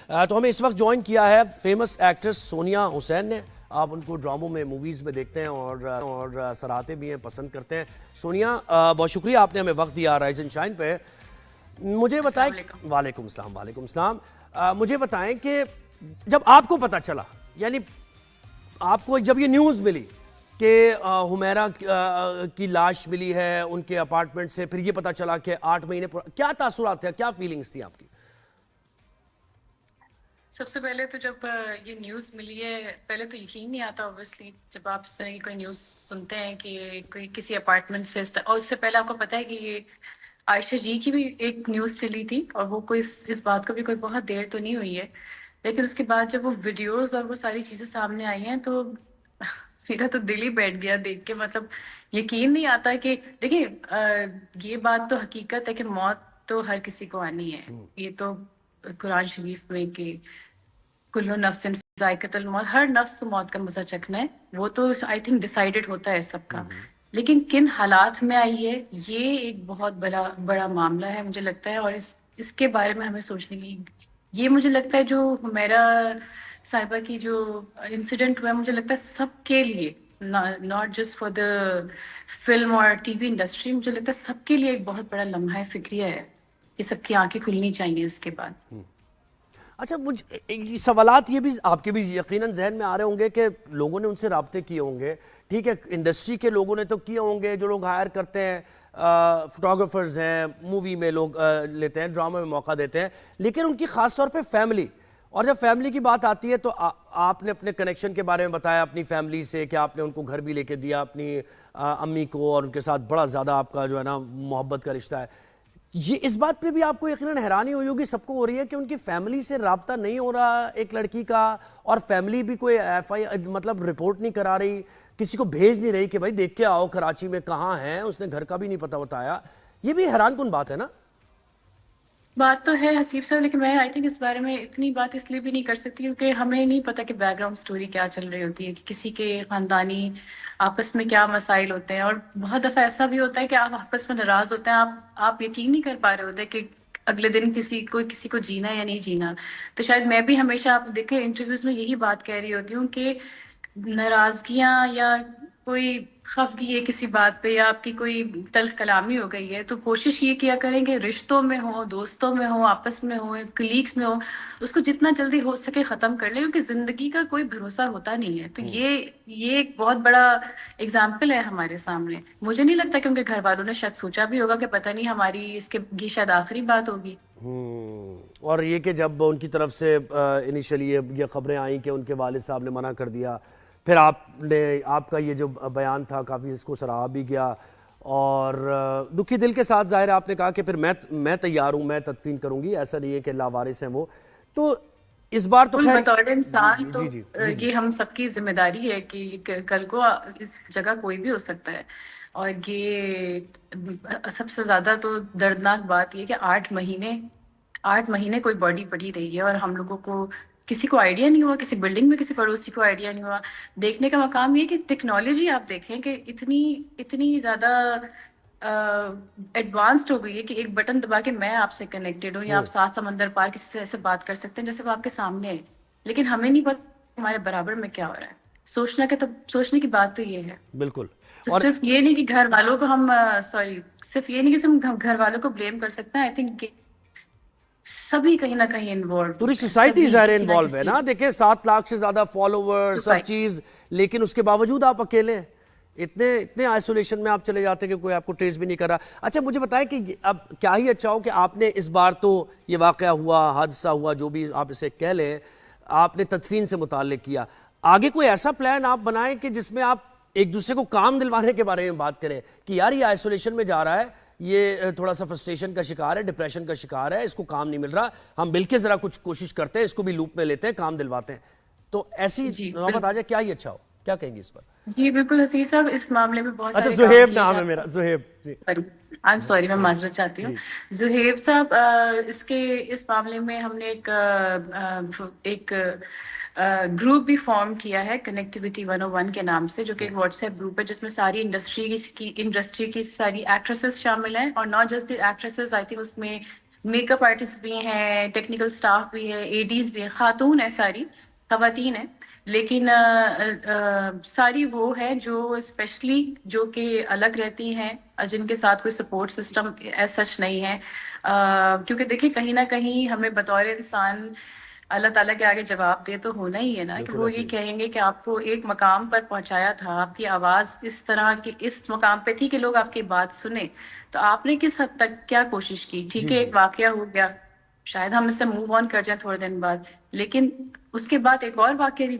تو ہمیں اس وقت جوائن کیا ہے فیمس ایکٹریس سونیا حسین نے. آپ ان کو ڈراموں میں موویز میں دیکھتے ہیں اور سراہتے بھی ہیں, پسند کرتے ہیں. سونیا, بہت شکریہ آپ نے ہمیں وقت دیا رائز اینڈ شائن پہ. مجھے بتائیں. وعلیکم السلام. وعلیکم السلام. مجھے بتائیں کہ جب آپ کو پتہ چلا, یعنی آپ کو جب یہ نیوز ملی کہ حمیرہ کی لاش ملی ہے ان کے اپارٹمنٹ سے, پھر یہ پتہ چلا کہ 8 مہینے کیا تاثرات تھے, کیا فیلنگز تھی آپ کی؟ سب سے پہلے تو جب یہ نیوز ملی ہے, پہلے تو یقین نہیں آتا اوبویسلی جب آپ اس طرح کی کوئی نیوز سنتے ہیں کہ کوئی کسی اپارٹمنٹ سے, اور اس سے پہلے آپ کو پتہ ہے کہ یہ عائشہ جی کی بھی ایک نیوز چلی تھی, اور وہ کوئی اس بات کو بھی کوئی بہت دیر تو نہیں ہوئی ہے, لیکن اس کے بعد جب وہ ویڈیوز اور وہ ساری چیزیں سامنے آئی ہیں تو میرا تو دل ہی بیٹھ گیا دیکھ کے. مطلب یقین نہیں آتا کہ دیکھیں, یہ بات تو حقیقت ہے کہ موت تو ہر کسی کو آنی ہے. یہ تو قرآن شریف میں کہ کلو نفس ذائقۃ الموت, ہر نفس کو موت کا مزہ چکھنا ہے, وہ تو آئی تھنک ڈیسائیڈڈ ہوتا ہے سب کا. لیکن کن حالات میں آئی ہے یہ ایک بہت بڑا معاملہ ہے مجھے لگتا ہے, اور اس کے بارے میں ہمیں سوچنے کی, یہ مجھے لگتا ہے جو حمیرہ صاحبہ کی جو انسیڈنٹ ہوا ہے, مجھے لگتا ہے سب کے لیے, not just for the film اور ٹی وی انڈسٹری, مجھے لگتا ہے سب کے لیے ایک بہت بڑا لمحہ فکریہ ہے. یہ سب کی آنکھیں کھلنی چاہیے اس کے بعد. اچھا, مجھے سوالات یہ بھی آپ کے بھی یقیناً ذہن میں آ رہے ہوں گے کہ لوگوں نے ان سے رابطے کیے ہوں گے, ٹھیک ہے, انڈسٹری کے لوگوں نے تو کیے ہوں گے, جو لوگ ہائر کرتے ہیں, فوٹوگرافرز ہیں, مووی میں لوگ لیتے ہیں, ڈرامے میں موقع دیتے ہیں, لیکن ان کی خاص طور پہ فیملی. اور جب فیملی کی بات آتی ہے تو آپ نے اپنے کنیکشن کے بارے میں بتایا اپنی فیملی سے, کہ آپ نے ان کو گھر بھی لے کے دیا اپنی امی کو, اور ان کے ساتھ بڑا زیادہ آپ کا جو ہے نا محبت کا رشتہ ہے. یہ اس بات پہ بھی آپ کو یقیناً حیرانی ہوئی ہوگی, سب کو ہو رہی ہے, کہ ان کی فیملی سے رابطہ نہیں ہو رہا ایک لڑکی کا, اور فیملی بھی کوئی مطلب رپورٹ نہیں کرا رہی, کسی کو بھیج نہیں رہی کہ بھائی دیکھ کے آؤ کراچی میں کہاں ہیں, اس نے گھر کا بھی نہیں پتہ بتایا. یہ بھی حیران کن بات ہے نا. بات تو ہے حسیب صاحب, لیکن میں آئی تھنک اس بارے میں اتنی بات اس لیے بھی نہیں کر سکتی کیونکہ ہمیں نہیں پتا کہ بیک گراؤنڈ سٹوری کیا چل رہی ہوتی ہے, کہ کسی کے خاندانی آپس میں کیا مسائل ہوتے ہیں. اور بہت دفعہ ایسا بھی ہوتا ہے کہ آپ آپس میں ناراض ہوتے ہیں, آپ یقین نہیں کر پا رہے ہوتے کہ اگلے دن کسی کو جینا یا نہیں جینا. تو شاید میں بھی ہمیشہ, آپ دیکھیں انٹرویوز میں یہی بات کہہ رہی ہوتی ہوں کہ ناراضگیاں یا کوئی خفگی ہے کسی بات پہ, یا آپ کی کوئی تلخ کلامی ہو گئی ہے, تو کوشش یہ کیا کریں کہ رشتوں میں ہو, دوستوں میں ہو, آپس میں ہو, کلیگس میں ہو, اس کو جتنا جلدی ہو سکے ختم کر لیں, کیونکہ زندگی کا کوئی بھروسہ ہوتا نہیں ہے. تو یہ ایک بہت بڑا اگزامپل ہے ہمارے سامنے. مجھے نہیں لگتا کہ ان کے گھر والوں نے شاید سوچا بھی ہوگا کہ پتہ نہیں ہماری اس کے یہ شاید آخری بات ہوگی. اور یہ کہ جب ان کی طرف سے انیشلی یہ خبریں آئیں کہ ان کے والد صاحب نے منع کر دیا, پھر آپ کا یہ جو بیان تھا کافی اس کو سراہا بھی گیا, اور دکھی دل کے ساتھ ظاہر آپ نے کہا کہ پھر میں تیار ہوں, میں تدفین کروں گی, ایسا نہیں ہے کہ لاوارث ہیں وہ. تو اس بار تو خیر بطور انسان تو جی یہ ہم سب کی ذمہ داری ہے کہ کل کو اس جگہ کوئی بھی ہو سکتا ہے. اور یہ سب سے زیادہ تو دردناک بات یہ کہ 8 مہینے کوئی باڈی پڑی رہی ہے, اور ہم لوگوں کو کسی کو آئیڈیا نہیں ہوا, کسی بلڈنگ میں کسی پڑوسی کو آئیڈیا نہیں ہوا. دیکھنے کا مقام یہ کہ ٹیکنالوجی آپ دیکھیں کہ اتنی زیادہ ایڈوانسڈ ہو گئی ہے کہ ایک بٹن دبا کے میں آپ سے کنیکٹڈ ہوں, یا آپ 7 سمندر پار کسی سے ایسے بات کر سکتے ہیں جیسے وہ آپ کے سامنے ہے, لیکن ہمیں نہیں پتا ہمارے برابر میں کیا ہو رہا ہے. سوچنے کی بات تو یہ ہے. بالکل. تو اور صرف یہ نہیں کہ گھر والوں کو ہم صرف یہ نہیں کہ ہم گھر والوں کو بلیم کر سکتے ہیں. آئی تھنک سبھی کہیں نہ کہیں انوالوڈ پوری ہوتے ہیں, سوسائٹی سبھی ظاہر کسی نہ انوالو ہے کسی نا. دیکھیں 7 لاکھ سے زیادہ فالوور, سب سوسائٹی. چیز, لیکن اس کے باوجود آپ اکیلے ہیں, اتنے آئسولیشن میں آپ چلے جاتے ہیں کہ کوئی آپ کو ٹریس بھی نہیں کر رہا. اچھا مجھے بتائیں کہ اب کیا ہی اچھا ہو کہ آپ نے اس بار تو یہ واقعہ ہوا, حادثہ ہوا, جو بھی آپ اسے کہہ لیں, آپ نے تدفین سے متعلق کیا. آگے کوئی ایسا پلان آپ بنائیں کہ جس میں آپ ایک دوسرے کو کام دلوانے کے بارے میں بات کریں, کہ یار یہ آئسولیشن میں جا رہا ہے, یہ تھوڑا سا فرسٹریشن کا شکار ہے, ڈپریشن کا شکار ہے, اس کو کام نہیں مل رہا, ہم مل کے ذرا کچھ کوشش کرتے ہیں, اس کو بھی لوپ میں لیتے ہیں, کام دلواتے ہیں. تو ایسی جی نوبت آ جائے, کیا ہی اچھا ہو, کیا کہیں گے اس پر؟ جی بالکل حسین صاحب, اس معاملے میں بہت اچھا سارے کام زہیب کیے نام ہے جاتے میرا, زہیب. جی میں معذرت چاہتی ہوں. زہیب صاحب, اس معاملے میں ہم نے ایک گروپ بھی فارم کیا ہے کنیکٹیوٹی 101 کے نام سے, جو کہ ایک واٹس ایپ گروپ ہے جس میں ساری انڈسٹری کی ساری ایکٹریسز شامل ہیں, اور not just the actresses, I think اس میں میک اپ آرٹسٹ بھی ہیں, ٹیکنیکل سٹاف بھی ہے, ایڈیز بھی ہیں, خاتون ہیں, ساری خواتین ہیں, لیکن ساری وہ ہیں جو اسپیشلی جو کہ الگ رہتی ہیں, جن کے ساتھ کوئی سپورٹ سسٹم ایز سچ نہیں ہے. کیونکہ دیکھیں کہیں نہ کہیں ہمیں بطور انسان اللہ تعالیٰ کے آگے جواب دے تو ہونا ہی ہے نا, کہ بالکل وہ ایسے یہ ہی. کہیں گے کہ آپ کو ایک مقام پر پہنچایا تھا, آپ کی آواز اس طرح کی اس مقام پہ تھی کہ لوگ آپ کی بات سنیں, تو آپ نے کس حد تک کیا کوشش کی. ٹھیک جی ہے جی ایک واقعہ ہو گیا, شاید ہم اس سے موو آن کر جائیں تھوڑے دن بعد, لیکن اس کے بعد ایک اور واقعہ بھی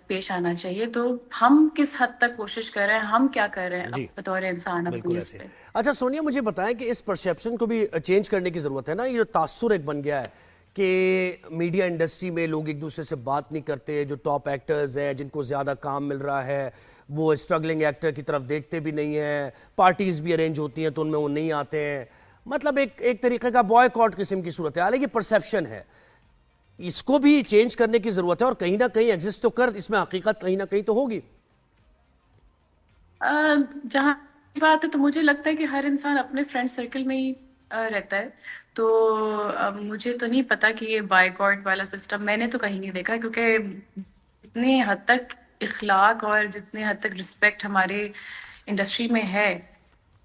پیش آنا چاہیے. تو ہم کس حد تک کوشش کر رہے ہیں, ہم کیا کر رہے ہیں جی بطور انسان بالکل اپنی اس ایسے. پہ. اچھا سونیا مجھے بتائیں کہ اس پرسیپشن کو بھی چینج کرنے کی ضرورت ہے نا, یہ جو تاثر ایک بن گیا ہے کہ میڈیا انڈسٹری میں لوگ ایک دوسرے سے بات نہیں کرتے, جو ٹاپ ایکٹرز ہیں جن کو زیادہ کام مل رہا ہے وہ اسٹرگلنگ ایکٹر کی طرف دیکھتے بھی نہیں ہیں, پارٹیز بھی ارینج ہوتی ہیں تو ان میں وہ نہیں آتے ہیں, مطلب ایک طریقے کا بوائے کاٹ قسم کی صورت ہے. حالانکہ یہ پرسیپشن ہے, اس کو بھی چینج کرنے کی ضرورت ہے, اور کہیں نہ کہیں ایگزسٹ تو کر, اس میں حقیقت کہیں نہ کہیں تو ہوگی. جہاں بات ہے تو مجھے لگتا ہے کہ ہر انسان اپنے فرینڈ سرکل میں ہی رہتا ہے, تو مجھے تو نہیں پتا کہ یہ بائیکاٹ والا سسٹم میں نے تو کہیں نہیں دیکھا, کیونکہ جتنے حد تک اخلاق اور جتنے حد تک رسپیکٹ ہمارے انڈسٹری میں ہے,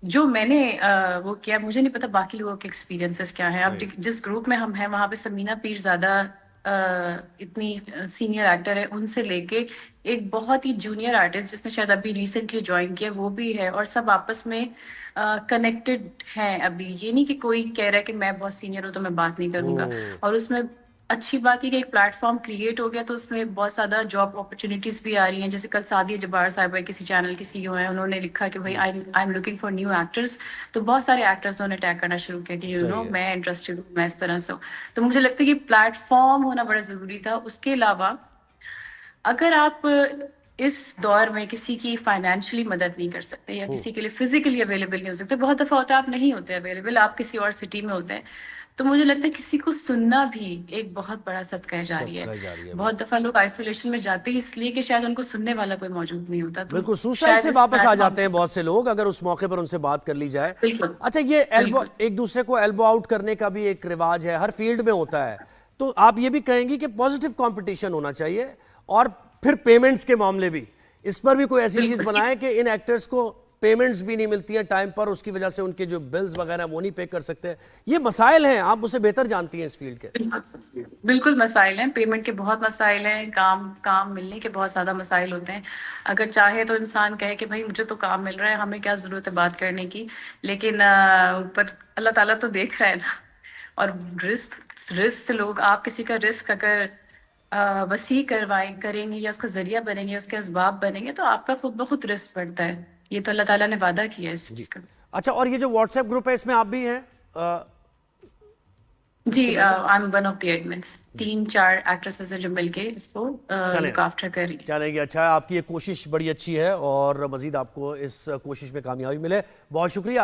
جو میں نے وہ کیا, مجھے نہیں پتا باقی لوگوں کے ایکسپیرینسز کیا ہیں. اب جس گروپ میں ہم ہیں وہاں پہ سمینا پیر زیادہ اتنی سینئر ایکٹر ہے, ان سے لے کے ایک بہت ہی جونیئر آرٹسٹ جس نے شاید ابھی ریسنٹلی جوائن کیا وہ بھی ہے, اور سب آپس میں کنیکٹڈ ہیں. ابھی یہ نہیں کہ کوئی کہہ رہا ہے کہ میں بہت سینئر ہوں تو میں بات نہیں کروں گا. اور اس میں اچھی بات یہ کہ ایک پلیٹ فارم کریٹ ہو گیا, تو اس میں بہت زیادہ جاب اپرچونیٹیز بھی آ رہی ہیں. جیسے کل سعدیہ جبار صاحبہ کسی چینل کی سی او ہیں, انہوں نے لکھا کہ بھائی I am looking for new actors, تو بہت سارے ایکٹرز نے اٹیک کرنا شروع کیا کہ صحیح ہے. میں انٹرسٹڈ ہوں, میں اس طرح سے ہوں. تو مجھے لگتا ہے کہ پلیٹ فارم ہونا بڑا ضروری تھا. اس کے علاوہ اگر آپ اس دور میں کسی کی فائنینشلی مدد نہیں کر سکتے یا کسی کے لیے فزیکلی اویلیبل نہیں ہو سکتے, بہت دفعہ ہوتا ہے آپ نہیں ہوتے اویلیبل, آپ کسی اور سٹی میں ہوتے ہیں, تو مجھے لگتا ہے کسی کو سننا بھی ایک بہت بڑا صدقہ جاری ہے. صدقہ جاری ہے. بہت دفعہ لوگ آئسولیشن میں جاتے ہیں اس لیے کہ شاید ان کو سننے والا کوئی موجود نہیں ہوتا, تو بالکل سوسائڈ شاید سے اس واپس آ پلیٹ فارم جاتے ہیں بہت سے لوگ اگر اس موقع پر ان سے بات کر لی جائے. بالکل اچھا یہ ایلبو, بالکل ایک دوسرے کو ایلبو آؤٹ کرنے کا بھی ایک رواج ہے, ہر فیلڈ میں ہوتا ہے, تو آپ یہ بھی کہیں گی کہ پازیٹیو کمپٹیشن ہونا چاہیے, اور پھر پیمنٹس کے معاملے بھی, اس پر بھی کوئی ایسی چیز بالکل بنائے کہ ان ایکٹرز کو پیمنٹس بھی نہیں ملتی ہیں ٹائم پر, اس کی وجہ سے ان کے جو بلز وغیرہ وہ نہیں پے کر سکتے. یہ مسائل ہیں, آپ اسے بہتر جانتی ہیں اس فیلڈ کے. بالکل مسائل ہیں, پیمنٹ کے بہت مسائل ہیں, کام ملنے کے بہت زیادہ مسائل ہوتے ہیں. اگر چاہے تو انسان کہے کہ بھائی مجھے تو کام مل رہا ہے, ہمیں کیا ضرورت ہے بات کرنے کی, لیکن اوپر اللہ تعالیٰ تو دیکھ رہا ہے نا. اور رسک لوگ, آپ کسی کا رسک اگر وسیع کریں گے یا اس کا ذریعہ بنیں گے, اس کے اسباب بنیں گے, تو آپ کا خود بخود رسک بڑھتا ہے. یہ تو اللہ تعالیٰ نے وعدہ کیا ہے اس جی چیز کا. اچھا, اور یہ جو واٹس ایپ گروپ ہے اس میں آپ بھی ہیں اس جی, کے member? I am one of the admins. 3-4 actresses ہیں جو مل کے اس کو چلیں لک آفٹر کر رہی ہیں. چلیں گے. اچھا ہے, آپ کی یہ کوشش بڑی اچھی ہے, اور مزید آپ کو اس کوشش میں کامیابی ملے. بہت شکریہ.